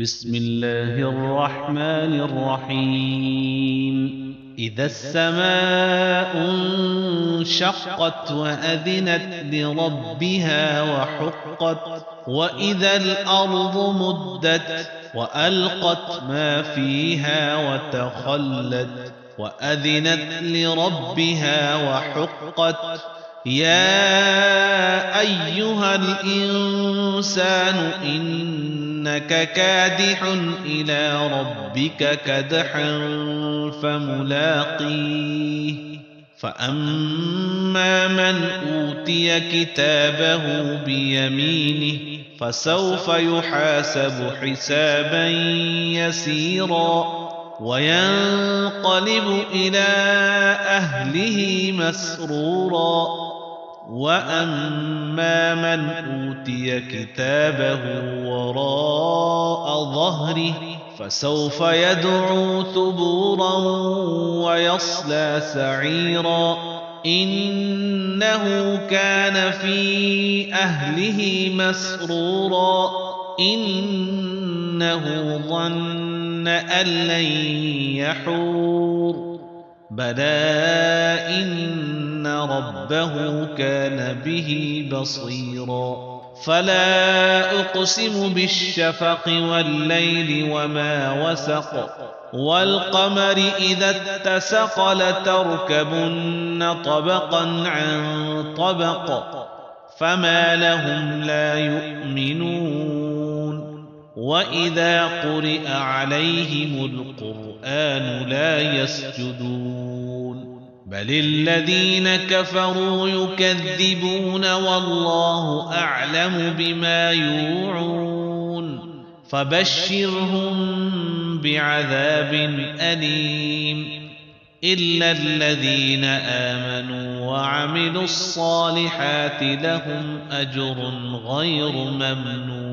بسم الله الرحمن الرحيم. إذا السماء انشقت وأذنت لربها وحقت، وإذا الأرض مدت وألقت ما فيها وتخلت وأذنت لربها وحقت. يا أيها الإنسان إنك كادح إلى ربك كدحا فملاقيه. فأما من أوتي كتابه بيمينه فسوف يحاسب حسابا يسيرا وينقلب إلى أهله مسرورا. وأما من أوتي كتابه وراء ظهره فسوف يدعو ثبورا ويصلى سعيرا. إنه كان في أهله مسرورا. إنه ظن أن لن يحور. بلى إن ربه كان به بصيرا. فلا أقسم بالشفق والليل وما وسق، والقمر إذا اتسق لتركبن طبقا عن طبق، فما لهم لا يؤمنون. وإذا قرئ عليهم القرآن لا يسجدون، بل الذين كفروا يكذبون والله أعلم بما يوعون. فبشرهم بعذاب أليم إلا الذين آمنوا وعملوا الصالحات لهم أجر غير ممنون.